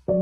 No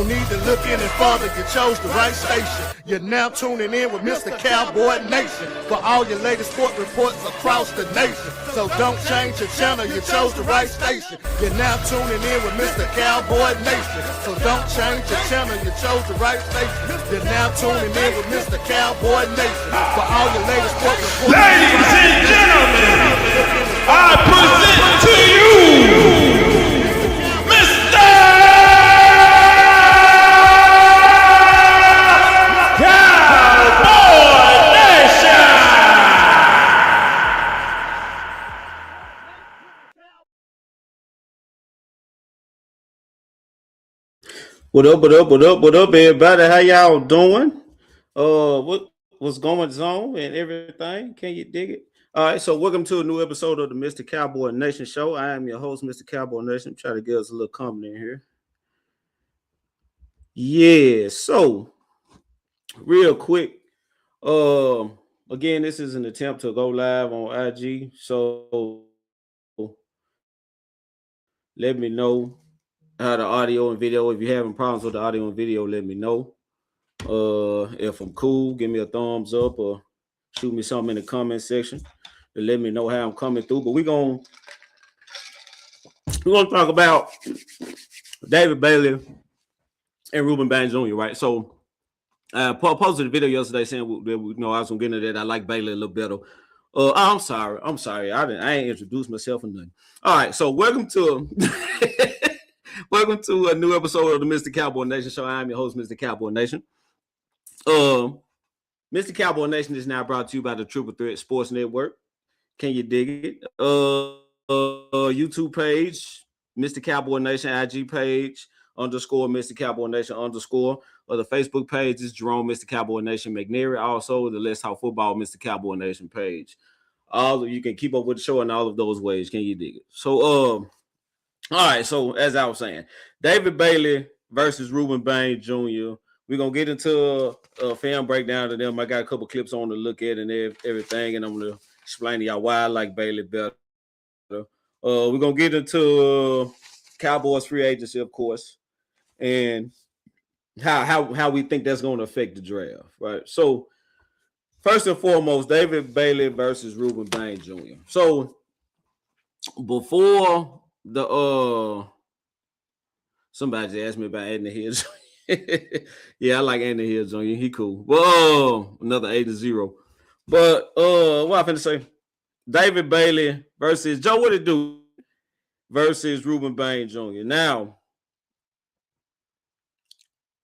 need to look any further, you chose the right station. You're now tuning in with Mr. Cowboy Nation for all your latest sport reports across the nation. So don't change your channel, you chose the right station. You're now tuning in with Mr. Cowboy Nation. So don't change your channel, you chose the right station. You're now tuning in with Mr. Cowboy Nation for all your latest sport reports. Ladies and gentlemen, I present to you What up, everybody? How y'all doing? What's going on and everything? Can you dig it? All right, so welcome to a new episode of the Mr. Cowboy Nation show. I am your host, Mr. Cowboy Nation. Try to get us a little comment in here. Yeah, so real quick. Again, this is an attempt to go live on IG. So let me know how the audio and video. If you're having problems with the audio and video, let me know. If I'm cool, give me a thumbs up or shoot me something in the comment section to let me know how I'm coming through. But we're gonna talk about David Bailey and Ruben Bain Jr., right? So I posted a video yesterday saying that I was gonna get into that. I like Bailey a little better. I'm sorry. I ain't introduced myself or nothing. All right, so welcome to welcome to a new episode of the Mr. Cowboy Nation show. I'm your host, Mr. Cowboy Nation. Mr. Cowboy Nation is now brought to you by the Triple Threat Sports Network. Can you dig it? YouTube page, Mr. Cowboy Nation, IG page, _ Mr. Cowboy Nation _ or the Facebook page is Jerome, Mr. Cowboy Nation McNary. Also, the Let's Talk Football, Mr. Cowboy Nation page. You can keep up with the show in all of those ways. Can you dig it? So, all right. So, as I was saying, David Bailey versus Ruben Bain Jr. We're going to get into a film breakdown to them. I got a couple clips on to look at and everything, and I'm going to explain to y'all why I like Bailey better. We're going to get into Cowboys free agency, of course, and how we think that's going to affect the draft, right? So, first and foremost, David Bailey versus Ruben Bain Jr. So, before the somebody asked me about Anthony Hill Jr. Yeah, I like Anthony Hill Jr. He cool. Whoa, another 8-0. But what I finna say? David Bailey versus Joe. What it do? versus Ruben Bain Jr. Now,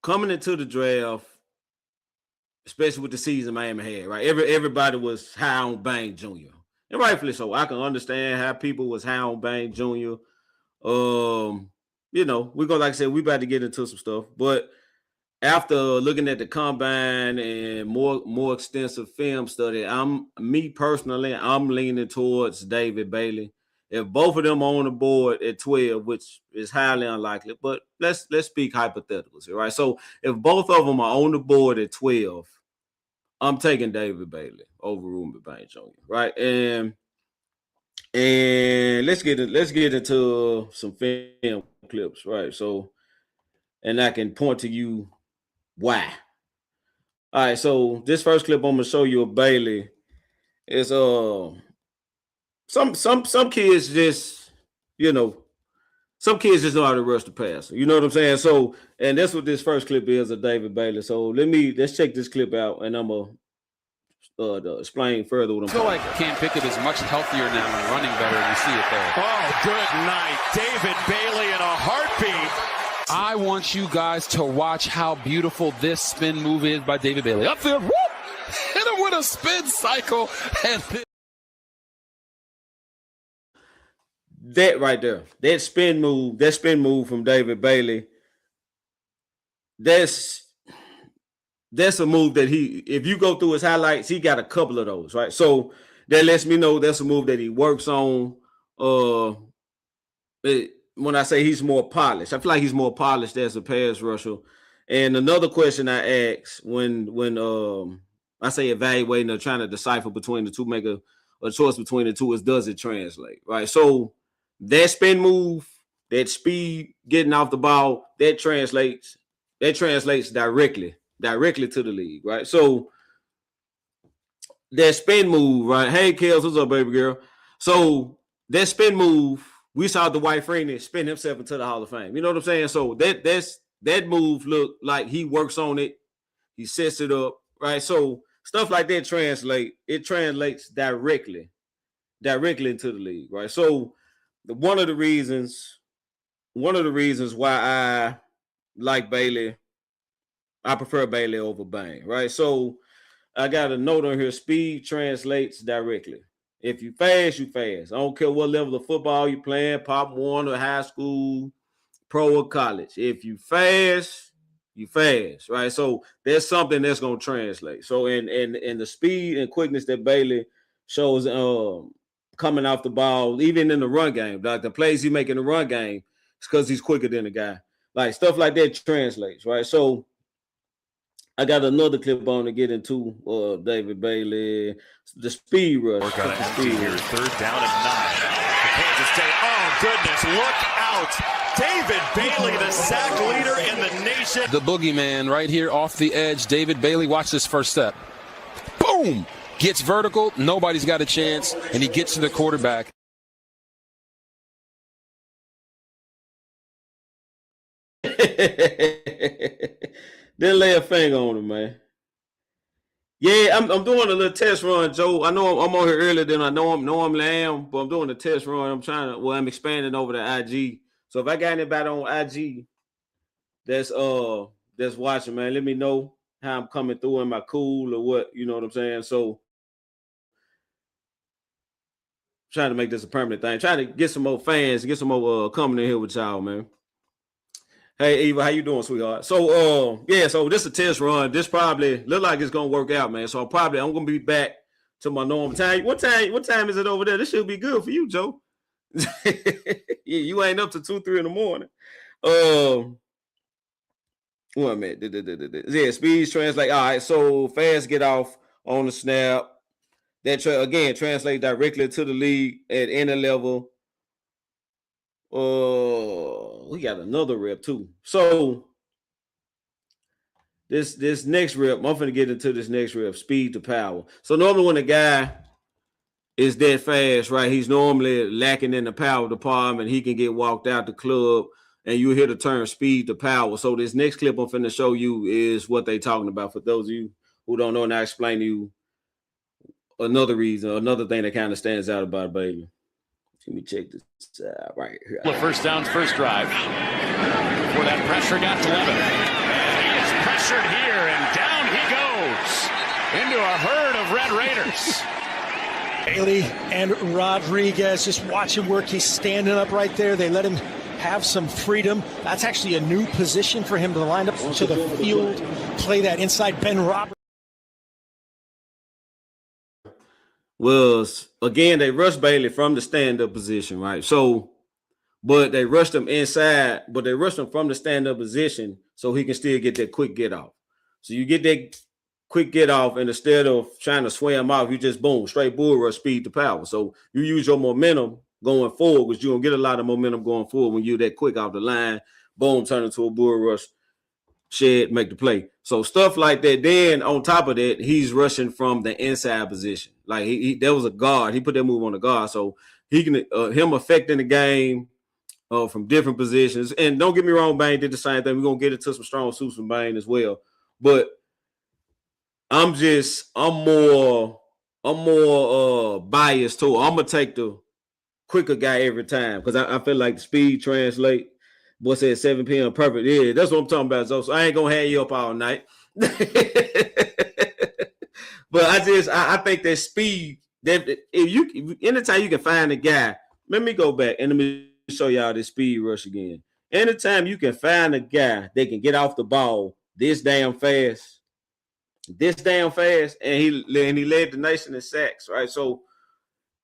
coming into the draft, especially with the season Miami had, right? Everybody was high on Bain Jr. And rightfully so. I can understand how people was high on Bain Jr. We're gonna, like I said, we about to get into some stuff, but after looking at the combine and more extensive film study, I'm leaning towards David Bailey. If both of them are on the board at 12, which is highly unlikely, but let's speak hypotheticals here, right? So if both of them are on the board at 12, I'm taking David Bailey over Ruben Bain Jr., right? And let's get into some film clips, right? So, and I can point to you why. All right, so this first clip I'm gonna show you of Bailey is some kids just, some kids just know how to rush the passer. You know what I'm saying? So, and that's what this first clip is of David Bailey. So let's check this clip out, and I'm gonna explain further what I'm I feel like Cam Pickett is much healthier now and running better. You see it there. Oh, good night. David Bailey in a heartbeat. I want you guys to watch how beautiful this spin move is by David Bailey. Up there, whoop! Hit him with a spin cycle. And that right there, that spin move from David Bailey, that's a move that if you go through his highlights, he got a couple of those, right? So that lets me know that's a move that he works on. When I say he's more polished, I feel like he's more polished as a pass rusher. And another question I ask when I say evaluating or trying to decipher between the two, make a choice between the two, is does it translate, right? So that spin move, that speed, getting off the ball, that translates directly to the league, right? So that spin move, right? Hey, Kels, what's up, baby girl? So that spin move, we saw Dwight Freeney spin himself into the Hall of Fame. You know what I'm saying? So that move looked like he works on it. He sets it up, right? So stuff like that translates directly into the league, right? So one of the reasons why I like Bailey, I prefer Bailey over Bain, right? So I got a note on here: speed translates directly. If you fast, you fast. I don't care what level of football you playing, Pop Warner, high school, pro or college. If you fast, you fast, right? So there's something that's gonna translate. So and the speed and quickness that Bailey shows coming off the ball, even in the run game, like the plays he make in the run game, it's because he's quicker than the guy. Like stuff like that translates, right? So I got another clip on to get into David Bailey, the speed rush. We're going to empty here. 3rd down and 9. The Kansas State. Oh, goodness. Look out. David Bailey, the sack leader in the nation. the boogeyman right here off the edge, David Bailey. Watch this first step. Boom! Gets vertical. Nobody's got a chance, and he gets to the quarterback. Didn't lay a finger on him, man. Yeah, I'm doing a little test run, Joe. I know I'm on here earlier than I know I'm lamb, but I'm doing a test run. I'm expanding over to IG. So if I got anybody on IG that's watching, man, let me know how I'm coming through. Am I cool or what? You know what I'm saying? So trying to make this a permanent thing. Trying to get some more fans, get some more coming in here with y'all, man. Hey, Eva, how you doing, sweetheart? So, so this is a test run. This probably look like it's gonna work out, man. So I'm gonna be back to my normal time. What time is it over there? This should be good for you, Joe. Yeah, you ain't up to 2-3 in the morning. One minute. Yeah, speeds translate. All right, so fast get off on the snap. That again translate directly to the league at any level. We got another rep too. So this next rep, I'm gonna get into this next rep, speed to power. So normally when a guy is that fast, right, he's normally lacking in the power department. He can get walked out the club, and you hear the term speed to power. So this next clip I'm finna show you is what they talking about. For those of you who don't know, and I explain to you another thing that kind of stands out about Bailey. Let me check this right here. The first downs, first drive. Before that pressure got to Levin. And he is pressured here, and down he goes into a herd of Red Raiders. Bailey and Rodriguez, just watch him work. He's standing up right there. They let him have some freedom. That's actually a new position for him to line up to the field, play that inside. Ben Roberts. Was again, they rushed Bailey from the stand-up position, right? So, but they rushed him inside, but they rushed him from the stand-up position so he can still get that quick get off. So you get that quick get off, and instead of trying to swim off, you just boom, straight bull rush, speed to power. So you use your momentum going forward, because you're gonna get a lot of momentum going forward when you're that quick off the line, boom, turn into a bull rush, shed, make the play. So stuff like that. Then on top of that, he's rushing from the inside position. Like there was a guard. He put that move on the guard, so he can him affecting the game from different positions. And don't get me wrong, Bain did the same thing. We're gonna get into some strong suits from Bain as well. But I'm more biased to it. I'm gonna take the quicker guy every time because I feel like the speed translate. Boy said 7 p.m. perfect. Yeah, that's what I'm talking about. So I ain't gonna have you up all night. But I think that speed, that anytime you can find a guy, let me go back and let me show y'all this speed rush again. Anytime you can find a guy that can get off the ball this damn fast, and he led the nation in sacks, right? So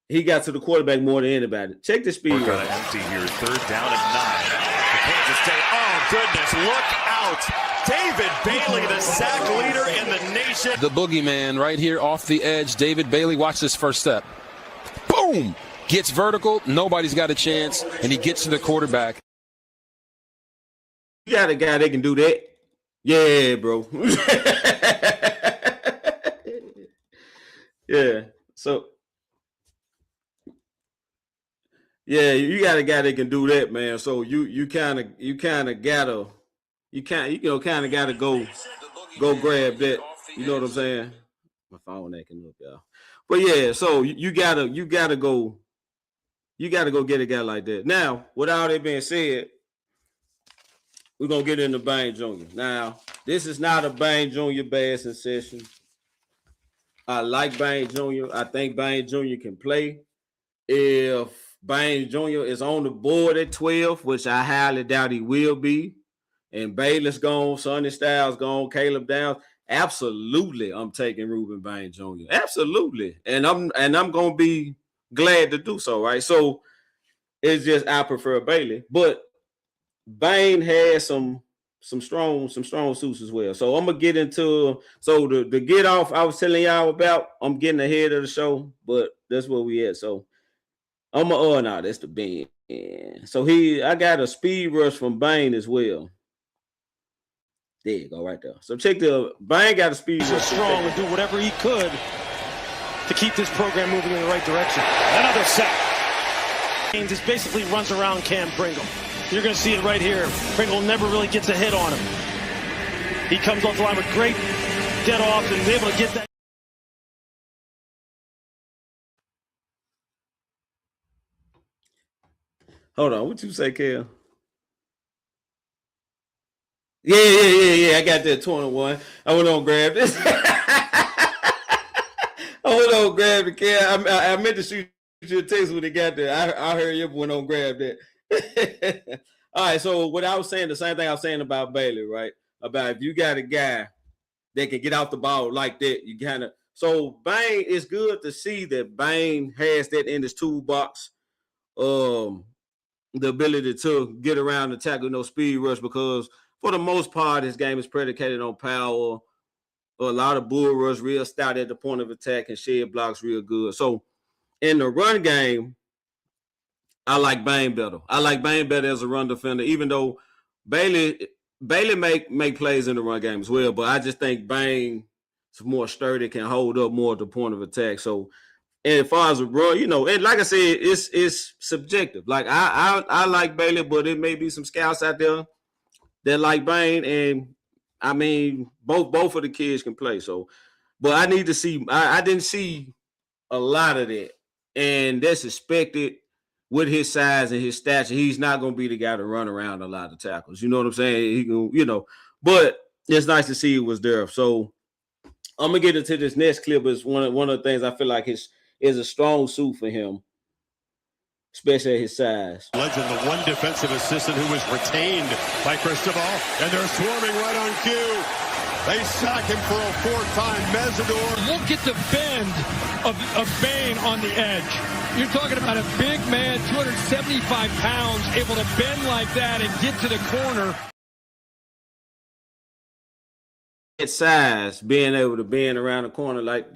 he got to the quarterback more than anybody. Check the speed. We're gonna empty here, 3rd down and 9. The Kansas State. Oh goodness! Look out! David Bailey, the sack leader in the nation. The boogeyman right here off the edge. David Bailey, watch this first step. Boom! Gets vertical. Nobody's got a chance, and he gets to the quarterback. You got a guy that can do that? Yeah, bro. Yeah. So, yeah, you got a guy that can do that, man. So you kind of gotta go grab that. You know what I'm saying? My phone acting up, y'all. But yeah, so you gotta go get a guy like that. Now, with all that being said, we're gonna get into Bain Jr. Now, this is not a Bain Jr. bassing session. I like Bain Jr. I think Bain Jr. can play. If Bain Jr. is on the board at 12, which I highly doubt he will be, and Bayless gone, Sonny Styles gone, Caleb Downs, absolutely I'm taking Ruben Bain Jr. Absolutely. And I'm gonna be glad to do so, right? So it's just I prefer Bailey, but Bain has some strong suits as well. So I'm gonna get into the get off I was telling y'all about. I'm getting ahead of the show, but that's where we at. So I'm that's the Bain. So I got a speed rush from Bain as well. There you go, right there. So check Bain got a speed rush. Strong and do whatever he could to keep this program moving in the right direction. Another sack. Just basically runs around Cam Pringle. You're going to see it right here. Pringle never really gets a hit on him. He comes off the line with great get off and is able to get that. Hold on, what you say, Kel? Yeah. I got that 21. I went on grab this. Grab the Kel. I meant to shoot you a text when it got there. I heard you went on grab that. All right, so what I was saying, the same thing I was saying about Bailey, right? About if you got a guy that can get off the ball like that, you kind of. So Bain, it's good to see that Bain has that in his toolbox, the ability to get around and tackle no speed rush, because for the most part, his game is predicated on power, a lot of bull rush, real stout at the point of attack, and shed blocks real good. So in the run game, I like Bain better. I like Bain better as a run defender, even though Bailey make plays in the run game as well. But I just think Bain is more sturdy, can hold up more at the point of attack. So, and as far as a run, and like I said, it's subjective. Like I like Bailey, but it may be some scouts out there that like Bain, and I mean both of the kids can play. So, but I need to see. I didn't see a lot of that, and that's expected. with his size and his stature, he's not going to be the guy to run around a lot of tackles. You know what I'm saying? He can, but it's nice to see he was there. So I'm gonna get into this next clip. Is one of the things I feel like is a strong suit for him, especially at his size. Legend, the one defensive assistant who was retained by Cristobal, and they're swarming right on cue. They sack him for a fourth-time Mesidor. Look at the bend of Bain on the edge. You're talking about a big man, 275 pounds, able to bend like that and get to the corner. At size, being able to bend around the corner, like,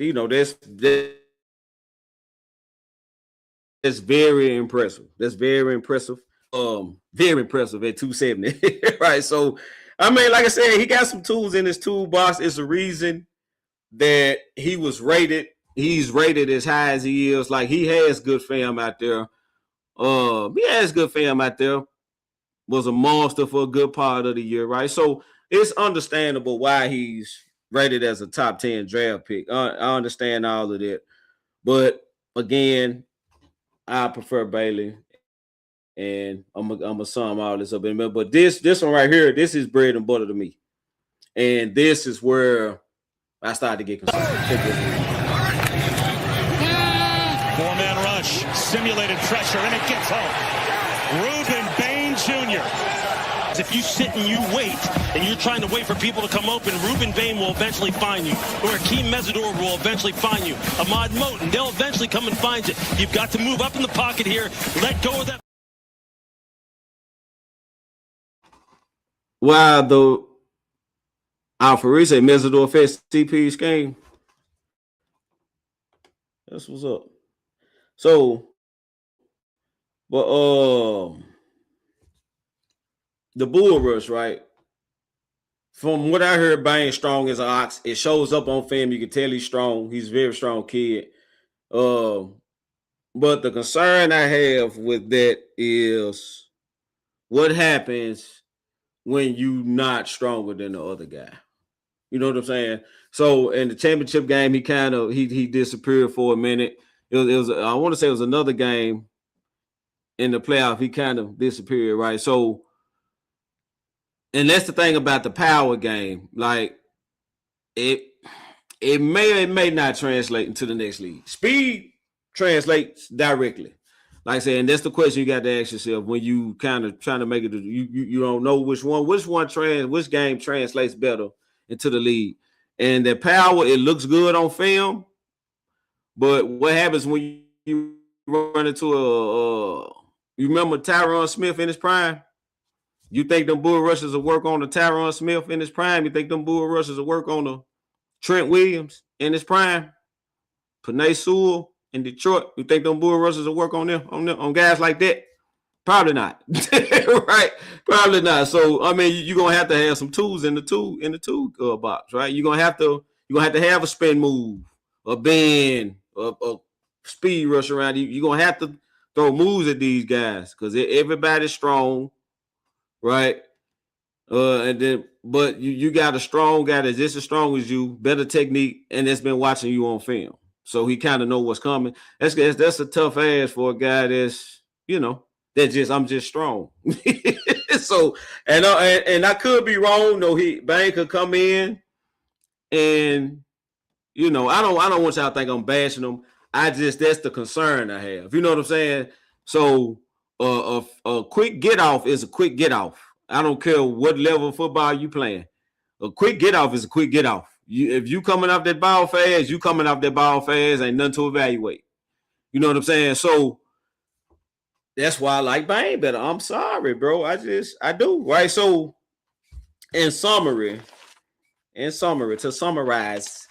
that's very impressive. That's very impressive. Very impressive at 270. Right. So, I mean, like I said, he got some tools in his toolbox. It's a reason that he was rated. He's rated as high as he is. Like, he has good fam out there. He has good fam out there. Was a monster for a good part of the year, right? So it's understandable why he's rated as a top 10 draft pick. I understand all of that. But again, I prefer Bailey. And I'm gonna sum all this up in a minute. But this one right here, this is bread and butter to me. And this is where I started to get concerned. Four-man rush, simulated pressure, and it gets home. Ruben Bain Jr. If you sit and you wait, and you're trying to wait for people to come open, Ruben Bain will eventually find you. Or Akeem Mesidor will eventually find you. Ahmad Moten, they'll eventually come and find you. You've got to move up in the pocket here. Let go of that. While the Alfarise Mesidor fest CP scheme. That's what's up. So, but the bull rush, right? From what I heard, Bain strong as an ox. It shows up on film. You can tell he's strong. He's a very strong kid. But the concern I have with that is what happens when you not stronger than the other guy. You know what I'm saying? So in the championship game, he disappeared for a minute. It was I want to say it was another game in the playoff. He kind of disappeared, right? So, and that's the thing about the power game. Like it may or may not translate into the next league. Speed translates directly. Like I said, and that's the question you got to ask yourself when you kind of trying to make it. You don't know which game translates better into the league. And the power, it looks good on film, but what happens when you run into you remember Tyron Smith in his prime? You think them bull rushers will work on the Tyron Smith in his prime? You think them bull rushers will work on the Trent Williams in his prime? Penei Sewell in Detroit, you think them bull rushers will work on them on guys like that? Probably not. Right? Probably not. So I mean, you're gonna have to have some tools in the tool box, right? You're gonna have to have a spin move, a bend, a speed rush around. You're gonna have to throw moves at these guys because everybody's strong, right? But you got a strong guy that's just as strong as you, better technique, and that's been watching you on film. So he kind of know what's coming. That's a tough ass for a guy that's, I'm just strong. So, and I could be wrong. No, Bain could come in and, I don't want y'all to think I'm bashing him. That's the concern I have. You know what I'm saying? So a quick get off is a quick get off. I don't care what level of football you playing. A quick get off is a quick get off. If you coming off that ball fast, ain't nothing to evaluate. You know what I'm saying? So that's why I like Bain better. I'm sorry, bro. I do, right? So in summary, to summarize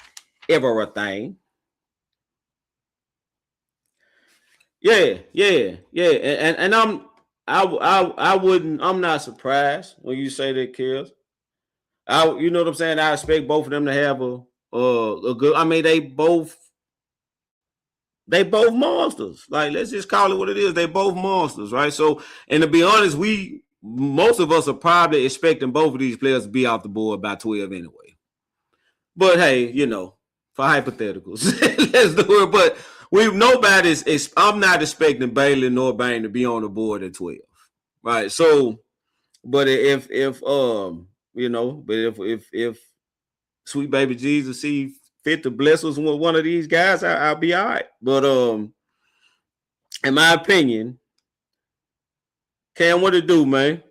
everything. Yeah. And I'm not surprised when you say that, Kills. You know what I'm saying? I expect both of them to have a good. I mean, they both monsters. Like, let's just call it what it is. They both monsters, right? So, and to be honest, most of us are probably expecting both of these players to be off the board by 12 anyway. But hey, for hypotheticals, let's do it. But I'm not expecting Bailey nor Bain to be on the board at 12. Right. So, but if sweet baby Jesus see fit to bless us with one of these guys, I'll be all right. But in my opinion, Cam, what it do, man?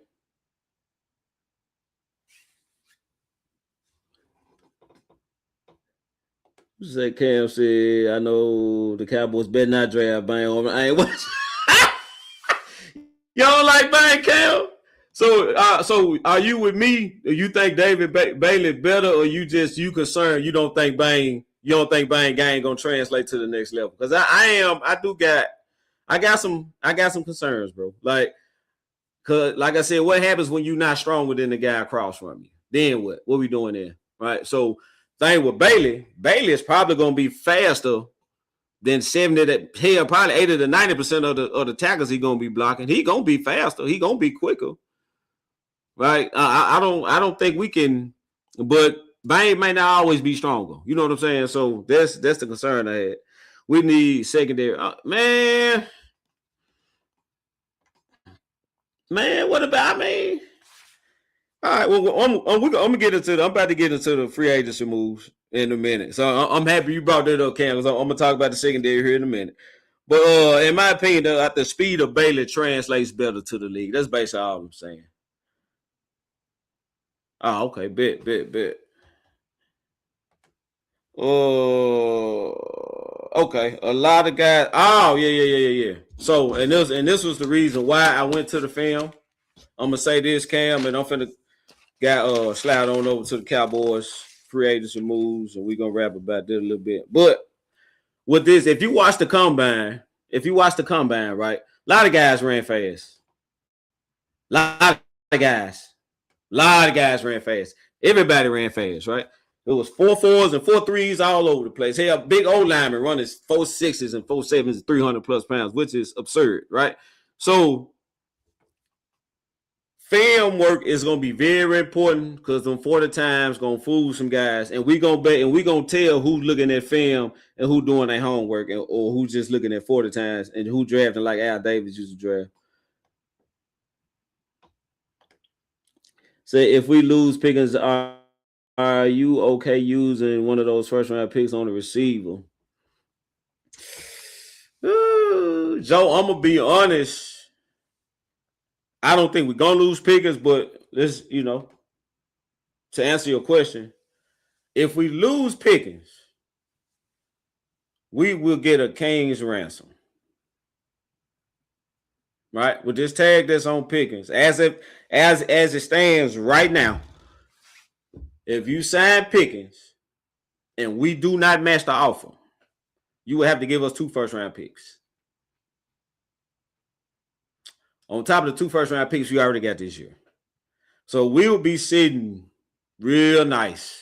Say Cam said, I know the Cowboys better not draft Bain. I ain't watching. You don't like Bain, Cam? So are you with me? Do you think David Bailey better, or you concerned? You don't think Bain game gonna translate to the next level? Because I got some concerns, bro. Cause like I said, what happens when you're not stronger than the guy across from you? Then what? What we doing there? Right. So thing with Bailey is probably gonna be faster than 70 probably 80 to 90% of the tackles he gonna be blocking. He gonna be faster. He gonna be quicker. Right. I don't think we can, but Bain may not always be stronger. You know what I'm saying? So that's the concern I had. We need secondary. Man, what about me? All right, well, I'm about to get into the free agency moves in a minute. So I'm happy you brought that up, Cam, because I'm gonna talk about the secondary here in a minute. But in my opinion, the speed of Bailey translates better to the league. That's basically all I'm saying. Oh, okay, bet. Okay, a lot of guys. Oh, yeah. So, and this was the reason why I went to the film. I'm gonna say this, Cam, and I'm finna slide on over to the Cowboys free agency moves, and we're gonna rap about that a little bit. But with this, if you watch the combine, right, a lot of guys ran fast. A lot of guys ran fast. Everybody ran fast, right? It was 4.4s and 4.3s all over the place. Hey, a big old lineman running 4.6s and 4.7s, 300 plus pounds, which is absurd, right? So film work is going to be very important because them 40 times going to fool some guys, and we going to tell who's looking at film and who doing their homework, or who's just looking at 40 times, and who drafting like Al Davis used to draft. Say if we lose Pickens, are you okay using one of those first round picks on the receiver? Joe, I'm gonna be honest. I don't think we're gonna lose Pickens, but let's, to answer your question, if we lose Pickens, we will get a king's ransom. Right? With this tag that's on Pickens, as it stands right now, if you sign Pickens and we do not match the offer, you will have to give us 2 first-round picks. On top of the 2 first-round picks we already got this year. So we will be sitting real nice.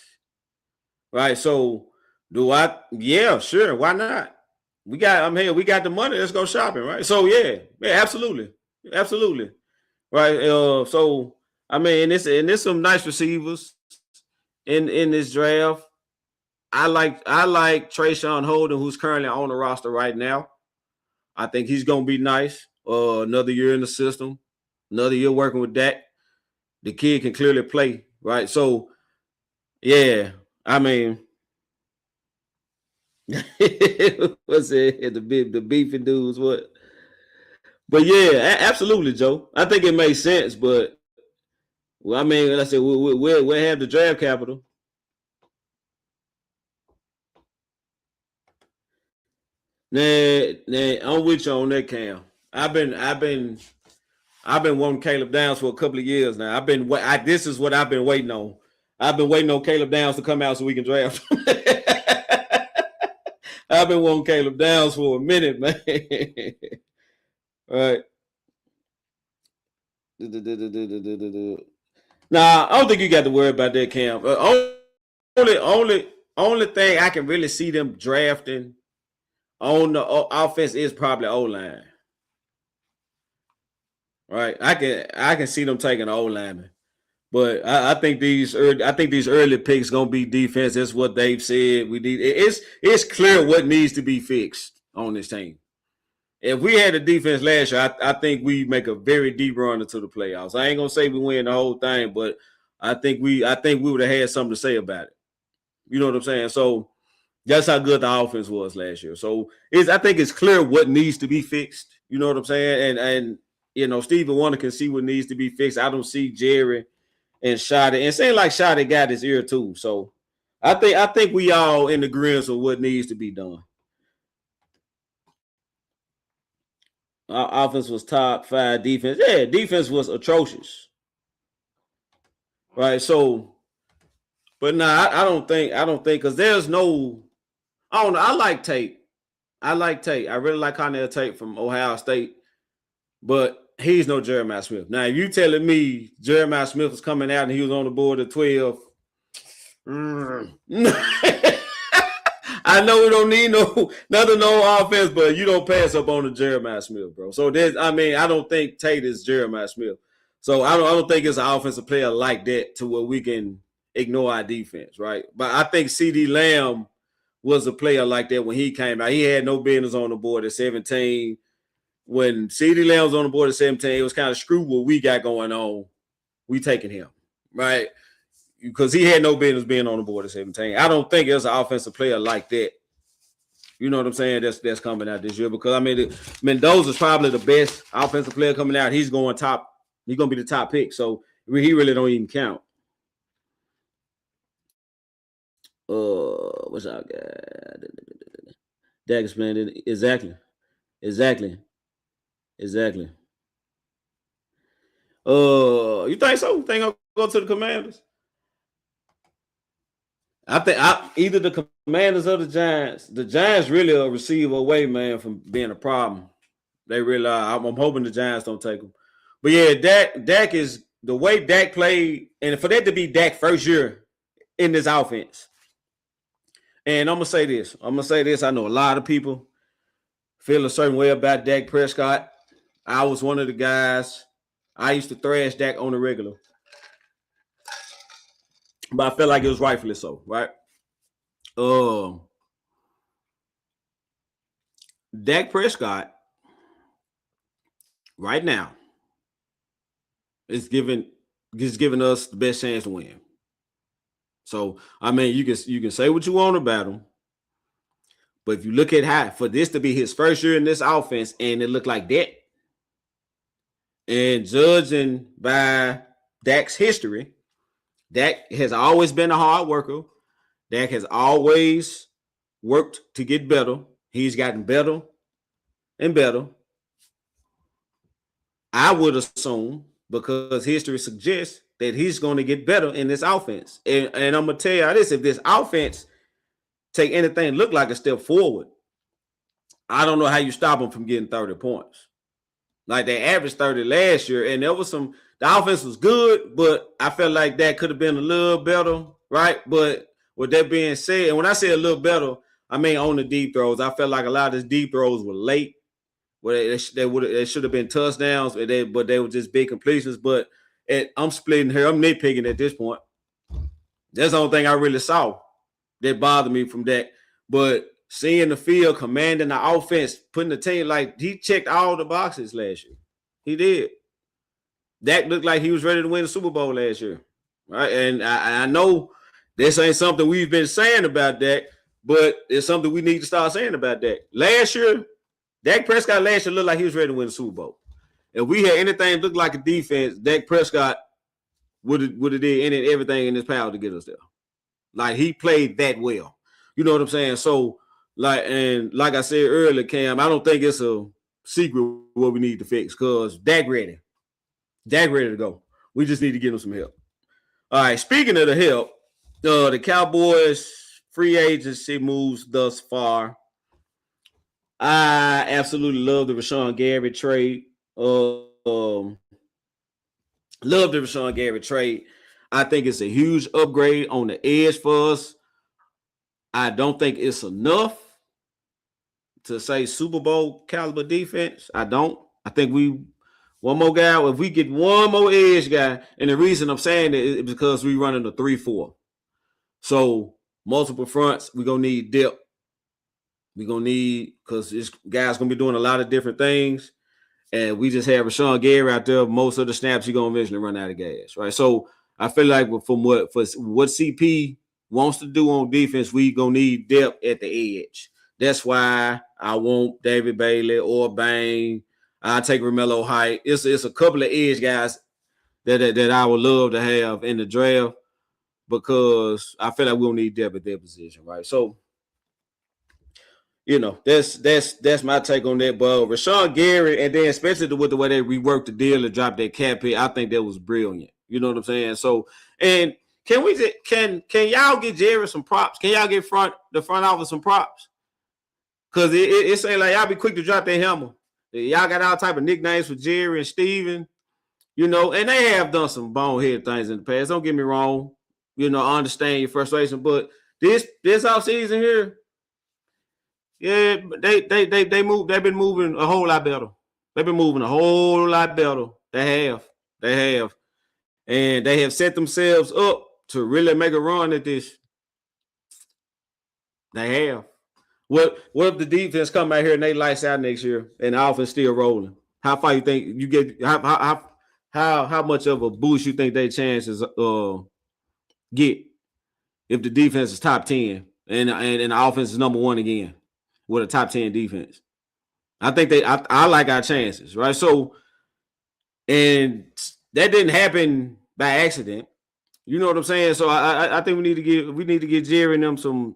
Right? So yeah, sure, why not? We got the money, let's go shopping, right? So yeah, absolutely. Right. So I mean, and there's some nice receivers in this draft. I like Trayshawn Holden, who's currently on the roster right now. I think he's gonna be nice. Another year in the system, another year working with Dak. The kid can clearly play, right? So yeah, I mean, what's it? The beefing dudes, what? But yeah, absolutely, Joe. I think it makes sense, but I mean, like I said, we'll have the draft capital. Nah, I'm with you on that, Cam. I've been wanting Caleb Downs for a couple of years now. This is what I've been waiting on. I've been waiting on Caleb Downs to come out so we can draft. I've been wanting Caleb Downs for a minute, man. All right. Nah, I don't think you got to worry about that, Cam. Only thing I can really see them drafting on the offense is probably O-line. Right, I can see them taking O-lineman, but I think these early picks gonna be defense. That's what they've said. We need. It's clear what needs to be fixed on this team. If we had a defense last year, I think we make a very deep run into the playoffs. I ain't gonna say we win the whole thing, but I think we would have had something to say about it. You know what I'm saying? So that's how good the offense was last year. So I think it's clear what needs to be fixed. You know what I'm saying? And you know, Stephen Wonder can see what needs to be fixed. I don't see Jerry and Shotty. And saying like Shotty got his ear too. So I think we all in agreement of what needs to be done. Our offense was top 5 defense. Yeah, defense was atrocious. Right. So, but nah, I don't think because there's no, I don't know. I like Tate. I really like Connell Tate from Ohio State, but he's no Jeremiah Smith. Now, if you telling me Jeremiah Smith was coming out and he was on the board at 12, I know we don't need no offense, but you don't pass up on the Jeremiah Smith, bro. So I don't think Tate is Jeremiah Smith. So I don't think it's an offensive player like that to where we can ignore our defense, right? But I think CD Lamb was a player like that when he came out. He had no business on the board at 17. When CD Lamb was on the board at 17, it was kind of screw what we got going on. We taking him, right? Because he had no business being on the board at 17. I don't think there's an offensive player like that. You know what I'm saying? That's coming out this year. Because Mendoza's probably the best offensive player coming out. He's going top. He's going to be the top pick. So he really don't even count. What's our guy? Dak is playing. Exactly. You think so? Think I'll go to the Commanders? I think either the Commanders or the Giants. The Giants really are receive away, man, from being a problem. They really are. I'm hoping the Giants don't take them. But yeah, Dak is the way Dak played, and for that to be Dak's first year in this offense. And I'm gonna say this. I know a lot of people feel a certain way about Dak Prescott. I was one of the guys. I used to thrash Dak on the regular. But I felt like it was rightfully so, right? Dak Prescott right now is giving us the best chance to win. So, you can say what you want about him, but if you look at how for this to be his first year in this offense and it looked like that, and judging by Dak's history, Dak has always been a hard worker. Dak has always worked to get better. He's gotten better and better. I would assume, because history suggests that he's going to get better in this offense. And I'm going to tell you this, if this offense take anything look like a step forward, I don't know how you stop them from getting 30 points. Like they averaged 30 last year, and there was the offense was good, but I felt like that could have been a little better, right? But with that being said, and when I say a little better, I mean on the deep throws. I felt like a lot of these deep throws were late, where they should have been touchdowns, but they were just big completions. But I'm splitting here. I'm nitpicking at this point. That's the only thing I really saw that bothered me from that. But seeing the field, commanding the offense, putting the team, like he checked all the boxes last year. He did. Dak looked like he was ready to win the Super Bowl last year, right? And I know this ain't something we've been saying about Dak, but it's something we need to start saying about Dak. Last year, Dak Prescott last year looked like he was ready to win the Super Bowl. If we had anything look like a defense, Dak Prescott would have did everything in his power to get us there. Like he played that well. You know what I'm saying? So, like I said earlier, Cam, I don't think it's a secret what we need to fix because Dak ready. Dak ready to go. We just need to give him some help. All right, speaking of the help, the Cowboys free agency moves thus far. I absolutely love the Rashawn Gary trade. Love the Rashawn Gary trade. I think it's a huge upgrade on the edge for us. I don't think it's enough to say Super Bowl caliber defense. I don't. I think one more guy, if we get one more edge guy, and the reason I'm saying that is because we're running a 3-4. So multiple fronts, we're going to need depth. We're going to need, because this guy's going to be doing a lot of different things. And we just have Rashawn Gary out there. Most of the snaps, he's going to eventually run out of gas, right? So I feel like from what CP wants to do on defense, we going to need depth at the edge. That's why I want David Bailey or Bain. I take Romello Height. It's a couple of edge guys that I would love to have in the draft, because I feel like we'll need depth at their position, right? So, that's my take on that. But Rashawn Gary, and then especially with the way they reworked the deal and dropped that cap hit, I think that was brilliant. You know what I'm saying? So, and can y'all get Jerry some props? Can y'all get the front office some props? Because it ain't like y'all be quick to drop that hammer. Y'all got all type of nicknames for Jerry and Steven, and they have done some bonehead things in the past. Don't get me wrong. I understand your frustration, but this offseason here, yeah, they've been moving a whole lot better. They've been moving a whole lot better. They have. And they have set themselves up to really make a run at this. They have. What if the defense come out here and they lights out next year and the offense still rolling? How far you think you get? How much of a boost you think they chances get if the defense is top 10 and the offense is number 1 again with a top 10 defense? I think I like our chances, right? So, and that didn't happen by accident. You know what I'm saying? So I think we need to give Jerry and them some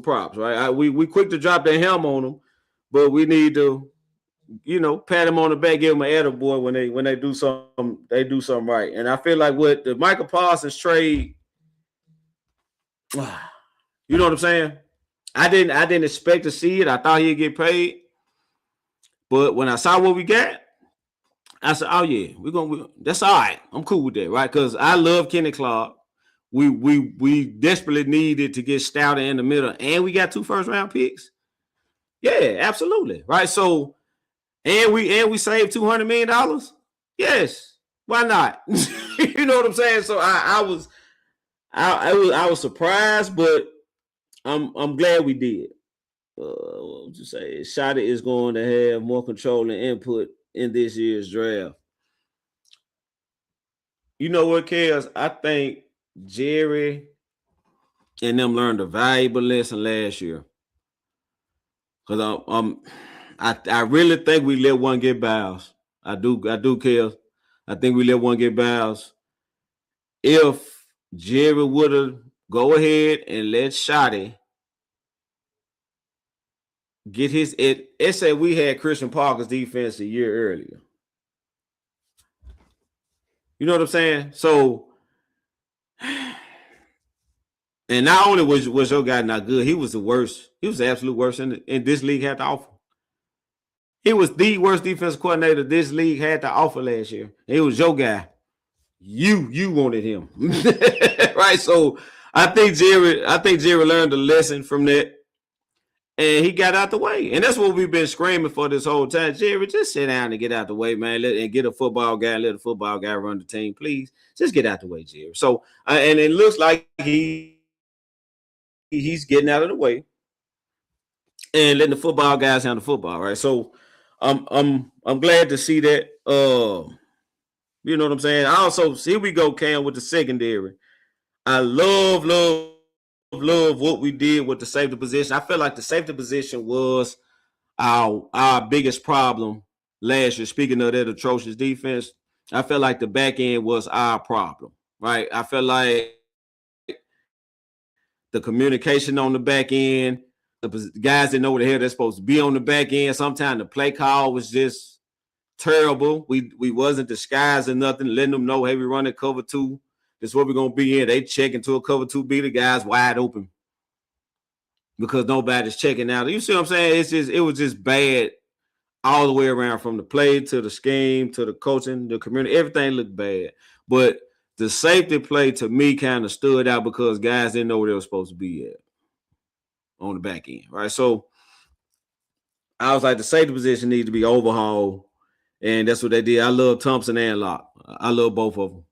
props, right? We quick to drop that helm on them, but we need to, pat them on the back, give them an attaboy when they do something right. And I feel like with the Michael Parsons trade, you know what I'm saying? I didn't expect to see it. I thought he'd get paid, but when I saw what we got, I said, "Oh yeah, that's all right. I'm cool with that, right?" Because I love Kenny Clark. We desperately needed to get Stouter in the middle, and we got 2 first-round picks. Yeah, absolutely, right. So, and we saved $200 million. Yes, why not? You know what I'm saying? So I was surprised, but I'm glad we did. What would you say? Shotty is going to have more control and input in this year's draft. You know what, Kels? I think Jerry and them learned a valuable lesson last year. Because I really think we let one get by us. I do, Kels. I think we let one get by us. If Jerry would have go ahead and let Shotty get his it said we had Christian Parker's defense a year earlier. You know what I'm saying? So, and not only was your guy not good, he was the worst. He was the absolute worst in this league had to offer. He was the worst defensive coordinator this league had to offer last year. It was your guy. You wanted him. Right? So I think Jerry learned a lesson from that. And he got out the way. And that's what we've been screaming for this whole time. Jerry, just sit down and get out the way, man. And get a football guy. Let a football guy run the team, please. Just get out the way, Jerry. So, and it looks like he's getting out of the way and letting the football guys handle football, right? So, I'm glad to see that. You know what I'm saying? Also, here we go, Cam, with the secondary. I love what we did with the safety position. I feel like the safety position was our biggest problem last year. Speaking of that atrocious defense, I felt like the back end was our problem, right? I felt like the communication on the back end, the guys didn't know what the hell they're supposed to be on the back end. Sometimes the play call was just terrible. We wasn't disguising nothing, letting them know, hey, we running cover 2. This is what we're going to be in. They check into a cover 2B. The guys wide open because nobody's checking out. You see what I'm saying? It was just bad all the way around, from the play to the scheme to the coaching, the community. Everything looked bad. But the safety play to me kind of stood out because guys didn't know where they were supposed to be at on the back end, right? So I was like, the safety position needs to be overhauled, and that's what they did. I love Thompson and Locke. I love both of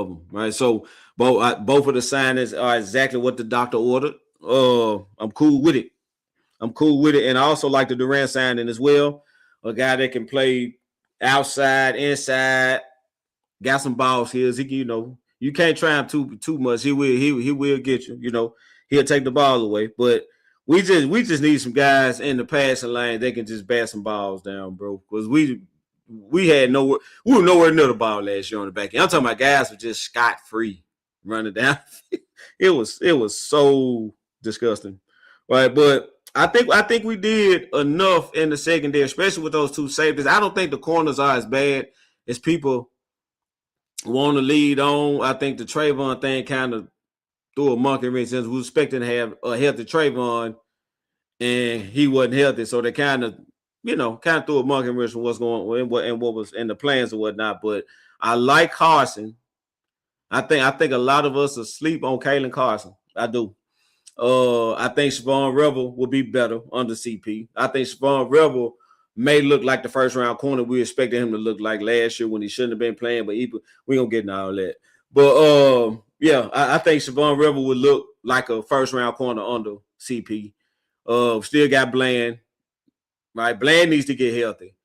them, right? So both of the signings are exactly what the doctor ordered. I'm cool with it. I'm cool with it. And I also like the Durant signing as well. A guy that can play outside, inside, got some balls here. He, you can't try him too much. He will get you. He'll take the ball away. But we just need some guys in the passing lane that can just bat some balls down, bro. Because we were nowhere near the ball last year on the back end. I'm talking about guys were just scot free running down. It was so disgusting, right? But I think we did enough in the secondary, especially with those two safeties. I don't think the corners are as bad as people want to lead on. I think the Trayvon thing kind of threw a monkey wrench since we were expecting to have a healthy Trayvon, and he wasn't healthy, so they kind of threw a monkey wrench from what's going on and what was in the plans and whatnot. But I like Carson. I think a lot of us are asleep on Kalen Carson. I do. I think Siobhan Rebel will be better under CP. I think Siobhan Rebel may look like the first round corner we expected him to look like last year when he shouldn't have been playing, but we don't get into all that. But I think Siobhan Rebel would look like a first round corner under CP. Still got Bland, right? Bland needs to get healthy,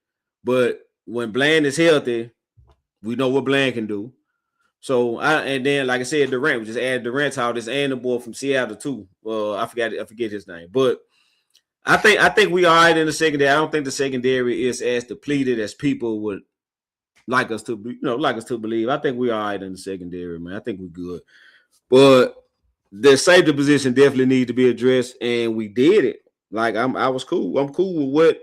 but when Bland is healthy, we know what Bland can do. So and then like I said, Durant, we just added Durant to all this, and the boy from Seattle too. I forget his name, but I think we are right in the secondary. I don't think the secondary is as depleted as people would like us to believe. I think we are right in the secondary, man. I think we're good, but the safety position definitely needs to be addressed, and we did it. Like I was cool. I'm cool with what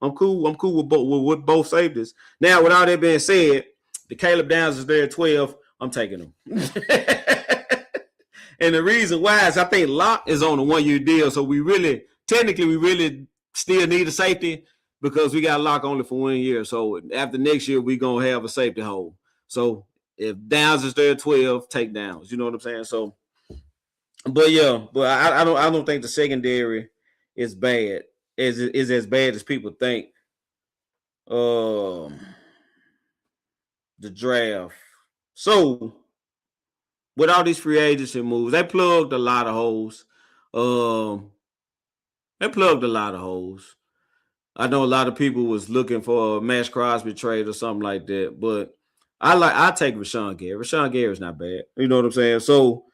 I'm cool with both safeties. Now, with all that being said, the Caleb Downs is there at 12. I'm taking him. And the reason why is I think Locke is on a 1-year deal. So we really still need a safety because we got Locke only for 1 year. So after next year, we're going to have a safety hole. So if Downs is there at 12, take Downs. You know what I'm saying? So, but I don't think the secondary is bad. Is as bad as people think. The draft. So, with all these free agency moves, they plugged a lot of holes. I know a lot of people was looking for a Max Crosby trade or something like that, but I take Rashawn Gary. Rashawn Gary is not bad. You know what I'm saying? So,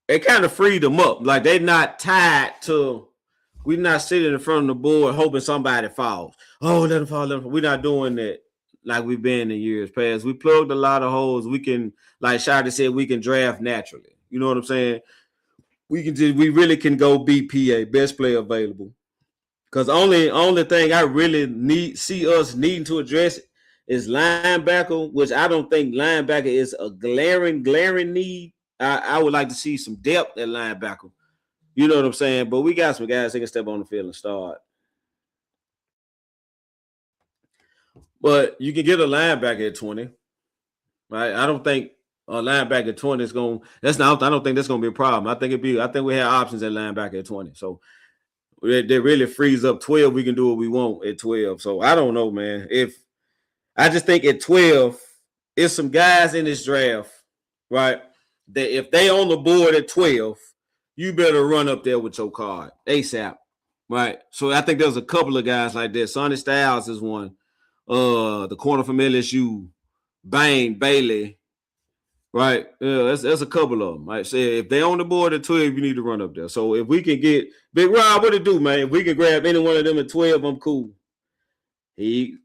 it kind of freed them up. Like they're not tied to. We're not sitting in front of the board hoping somebody falls. Oh, let them fall. We're not doing that like we've been in years past. We plugged a lot of holes. We can, like Shadi said, we can draft naturally. You know what I'm saying? We really can go BPA, best player available. Because only thing I really see us needing to address is linebacker, which I don't think linebacker is a glaring need. I would like to see some depth at linebacker. You know what I'm saying? But we got some guys that can step on the field and start. But you can get a linebacker at 20, right? I don't think a linebacker at 20 is going. I don't think that's going to be a problem. I think we have options at linebacker at 20. So that really frees up 12. We can do what we want at 12. So I don't know, man. I just think at 12, it's some guys in this draft, right? That if they on the board at 12, you better run up there with your card ASAP, right? So I think there's a couple of guys like that. Sonny Styles is one. The corner from LSU, Bain, Bailey, right? Yeah, that's a couple of them. Right? So if they on the board at 12, you need to run up there. So if we can get Big Rob, what it do, man? If we can grab any one of them at 12, I'm cool. But you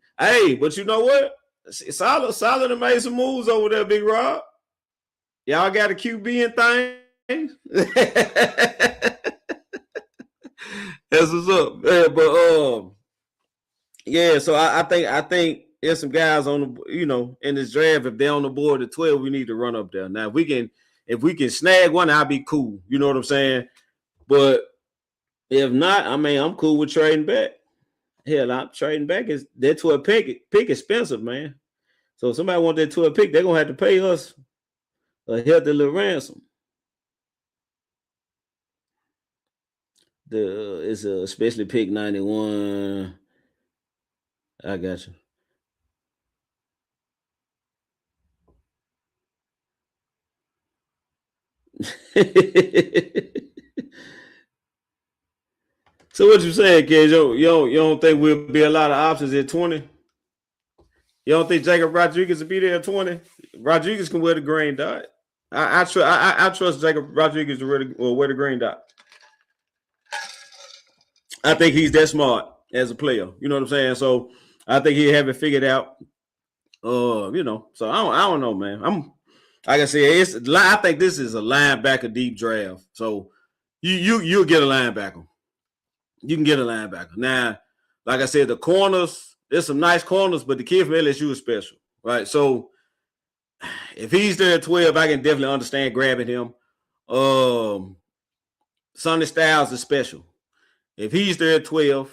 know what? Solid and made some moves over there, Big Rob. Y'all got a QB and things. That's what's up. Yeah, but so I think there's some guys on the in this draft. If they're on the board at 12, we need to run up there. Now if we can snag one, I'll be cool. You know what I'm saying? But if not, I mean, I'm cool with trading back. Hell, I'm trading back. That 12 pick expensive, man. So if somebody want that 12 pick, they're gonna have to pay us a healthy little ransom. It's especially pick 91. I got you. So what you saying, kid? You don't think we'll be a lot of options at 20? You don't think Jacob Rodriguez will be there at 20? Rodriguez can wear the green dot. I trust Jacob Rodriguez to wear the green dot. I think he's that smart as a player. You know what I'm saying? So I think he'll have it figured out. So I don't know, man. Like I said, I think this is a linebacker deep draft. So you'll get a linebacker. You can get a linebacker. Now, like I said, the corners, there's some nice corners, but the kid from LSU is special, right? So if he's there at 12, I can definitely understand grabbing him. Sonny Styles is special. If he's there at 12,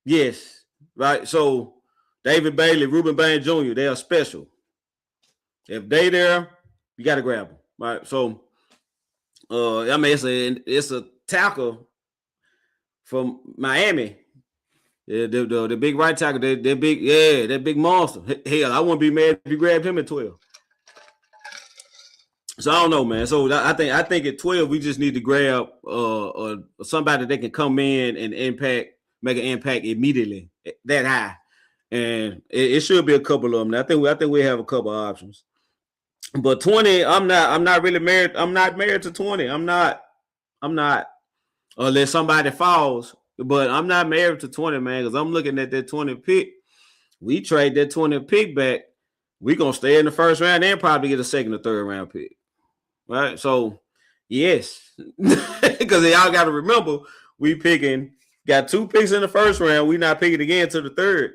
yes, right? So David Bailey, Ruben Bain Jr., they are special. If they there, you got to grab them, right? So, it's a tackle from Miami. Yeah, the big right tackle, that big monster. Hell, I wouldn't be mad if you grabbed him at 12. So I don't know, man. So I think at 12 we just need to grab somebody that can come in and make an impact immediately that high, and it should be a couple of them. I think we have a couple of options, but 20, I'm not really married. I'm not married to 20. I'm not unless somebody falls. But I'm not married to 20, man, because I'm looking at that 20 pick. We trade that 20 pick back. We're going to stay in the first round and probably get a second or third round pick. Right? So, yes. Because y'all got to remember, got 2 picks in the first round. We not picking again to the third.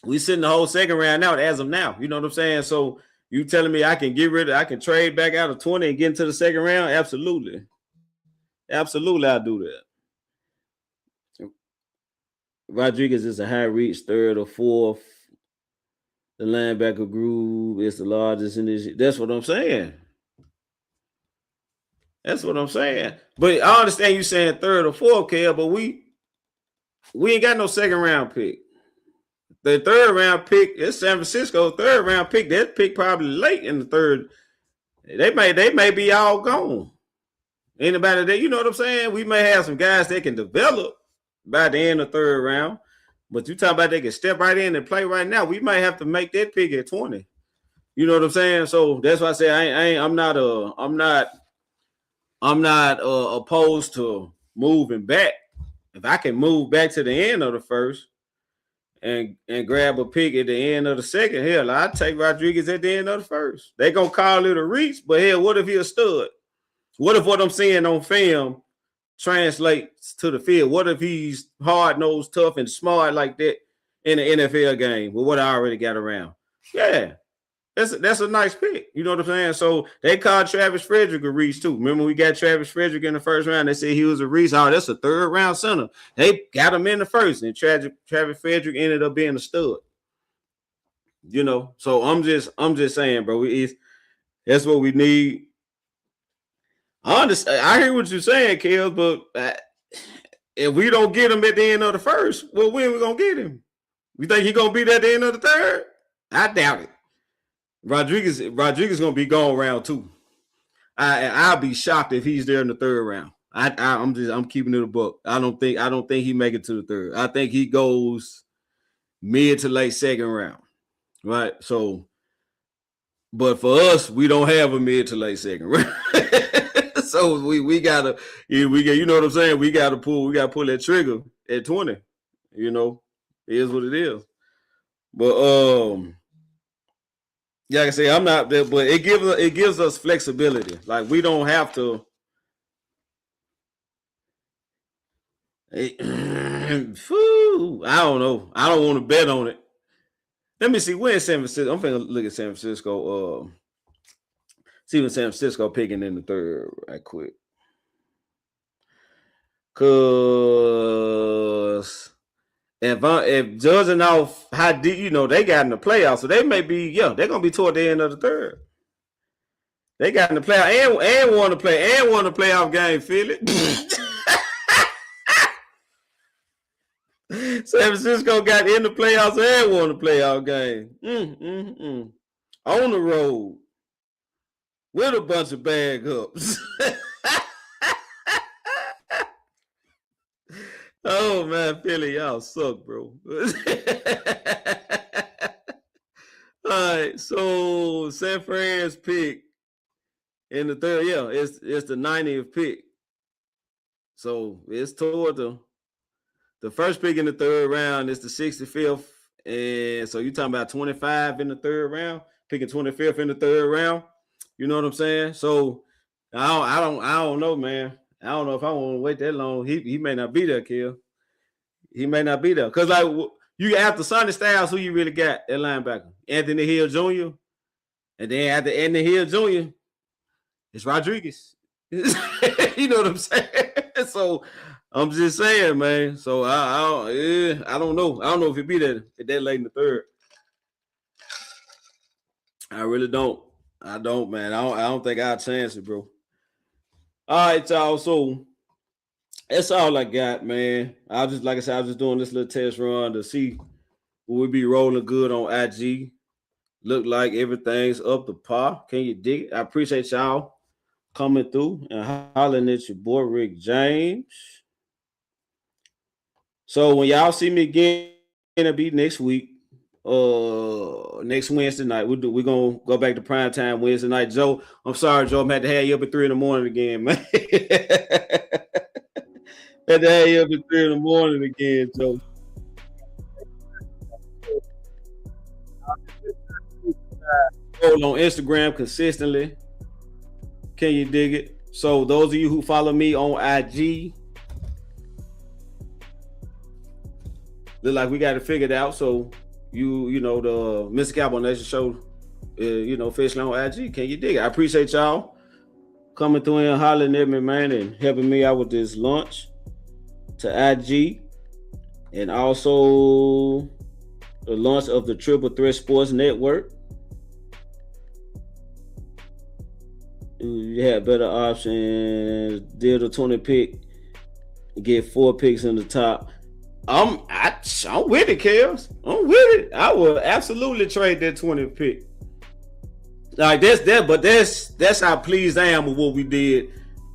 We sitting the whole second round out as of now. You know what I'm saying? So, you telling me I can trade back out of 20 and get into the second round? Absolutely. Absolutely, I'll do that. Rodriguez is a high reach, third or fourth. The linebacker group is the largest in this. That's what I'm saying. But I understand you saying third or fourth, Kel, but we ain't got no second round pick. The third round pick is San Francisco. Third round pick, that pick probably late in the third. They may be all gone. Anybody that, you know what I'm saying? We may have some guys that can develop by the end of the third round, but you talking about they can step right in and play right now. We might have to make that pick at 20. You know what I'm saying? So that's why I say I'm not opposed to moving back. If I can move back to the end of the first and grab a pick at the end of the second, hell, I'd take Rodriguez at the end of the first. They gonna call it a reach, but hell, what if he a stud? What if what I'm seeing on film translates to the field? What if he's hard-nosed, tough, and smart like that in the NFL game with what I already got around? Yeah, that's a nice pick. You know what I'm saying? So they called Travis Frederick a reach too. Remember we got Travis Frederick in the first round. They said he was a reach. Oh, that's a third-round center. They got him in the first, and Travis Frederick ended up being a stud. You know, so I'm just saying, bro. That's what we need. I understand. I hear what you're saying, Kel, but if we don't get him at the end of the first, well, when we gonna get him? You think he's gonna be there at the end of the third? I doubt it. Rodriguez gonna be gone round 2. I'll be shocked if he's there in the third round. I'm keeping it a buck. I don't think he make it to the third. I think he goes mid to late second round. Right. So, but for us, we don't have a mid to late second round. So we gotta, you know what I'm saying? We gotta pull that trigger at 20. You know, it is what it is. But like I say, I'm not there, but it gives us flexibility. Like we don't have to. I don't know. I don't want to bet on it. Let me see. Where is San Francisco? I'm finna look at San Francisco. See when San Francisco picking in the third right quick. Cause if judging off how deep, you know, they got in the playoffs, so they may be, they're gonna be toward the end of the third. They got in the playoff and won the playoff game, feel it. San Francisco got in the playoffs and won the playoff game. On the road. With a bunch of bag ups. Oh man, Philly, y'all suck, bro. All right, so San Fran's pick in the third, yeah, it's the 90th pick. So it's toward the first pick in the third round is the 65th. And so you're talking about 25 in the third round, picking 25th in the third round. You know what I'm saying? So I don't know, man. I don't know if I want to wait that long. He may not be there, Kill. He may not be there. Because like you after Sonny Styles, who you really got at linebacker? Anthony Hill Jr. And then after Anthony Hill Jr., it's Rodriguez. You know what I'm saying? So I'm just saying, man. So I don't know. I don't know if it be that late in the third. I really don't. I don't, man. I don't think I'll chance it, bro. All right, y'all. So that's all I got, man. I was just doing this little test run to see will we be rolling good on IG. Look like everything's up to par. Can you dig it? I appreciate y'all coming through and hollering at your boy Rick James. So when y'all see me again, it'll be next week. Next Wednesday night. We're gonna go back to prime time Wednesday night. Joe, I'm sorry, Joe. I'm had to have you up at 3 a.m. again, man. Had to have you up at 3 a.m. again, Joe. On Instagram consistently. Can you dig it? So those of you who follow me on IG, look like we got it figured out. So you know the Mr. Cowboynation show, officially on IG. Can you dig it? I appreciate y'all coming through and hollering at me, man, and helping me out with this launch to IG, and also the launch of the Triple Threat Sports Network. You have better options. Deal the 20 pick, get 4 picks in the top. I'm with it, Kels. I'm with it. I will absolutely trade that 20 pick. Like that's how pleased I am with what we did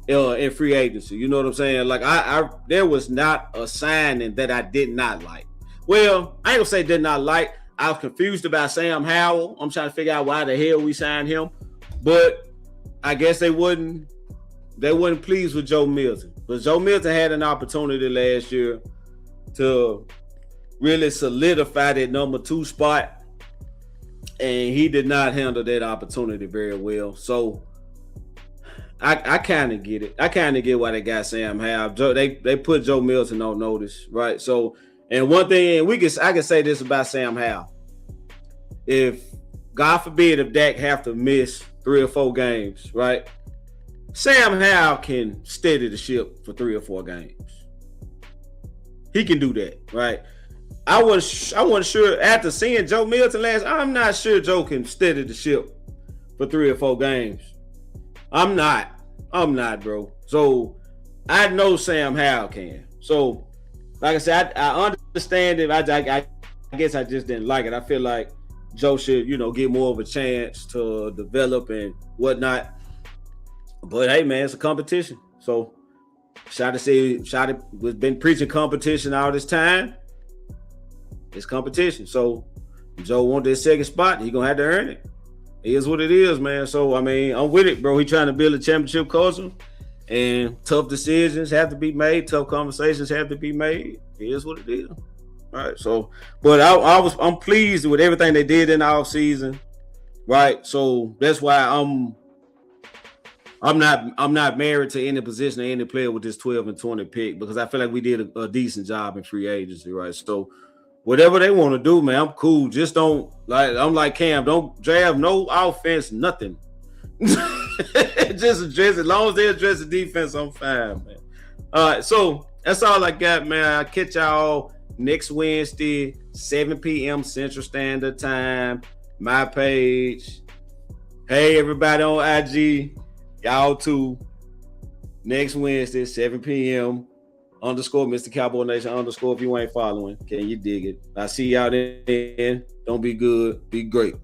in free agency. You know what I'm saying? Like I there was not a signing that I did not like. Well, I ain't gonna say did not like. I was confused about Sam Howell. I'm trying to figure out why the hell we signed him, but I guess they wasn't pleased with Joe Milton. But Joe Milton had an opportunity last year to really solidify that number 2 spot, and he did not handle that opportunity very well. So I kind of get it. I kind of get why they got Sam Howell. They put Joe Milton on notice, right? So, and one thing, I can say this about Sam Howell. If, God forbid, if Dak have to miss 3 or 4 games, right? Sam Howell can steady the ship for 3 or 4 games. He can do that, right? I wasn't sure after seeing Joe Milton last. I'm not sure Joe can steady the ship for 3 or 4 games. I'm not, bro. So I know Sam Howell can. So, like I said, I understand it. I guess I just didn't like it. I feel like Joe should, get more of a chance to develop and whatnot. But hey, man, it's a competition. So Shotty was been preaching competition all this time. It's competition. So Joe want this second spot. He gonna have to earn it. It is what it is, man. So I mean, I'm with it, bro. He trying to build a championship culture, and tough decisions have to be made. Tough conversations have to be made. It is what it is. All right, so, but I'm pleased with everything they did in the offseason, right? So that's why I'm not married to any position or any player with this 12 and 20 pick, because I feel like we did a decent job in free agency, right? So whatever they want to do, man, I'm cool. Just don't I'm like Cam, don't draft no offense, nothing. Just address, as long as they address the defense, I'm fine, man. All right, so that's all I got, man. I'll catch y'all next Wednesday, 7 p.m. Central Standard Time. My page. Hey, everybody on IG. Y'all too. Next Wednesday, 7 p.m. _ Mr. Cowboynation _ if you ain't following. Can you dig it? I see y'all then. Don't be good. Be great.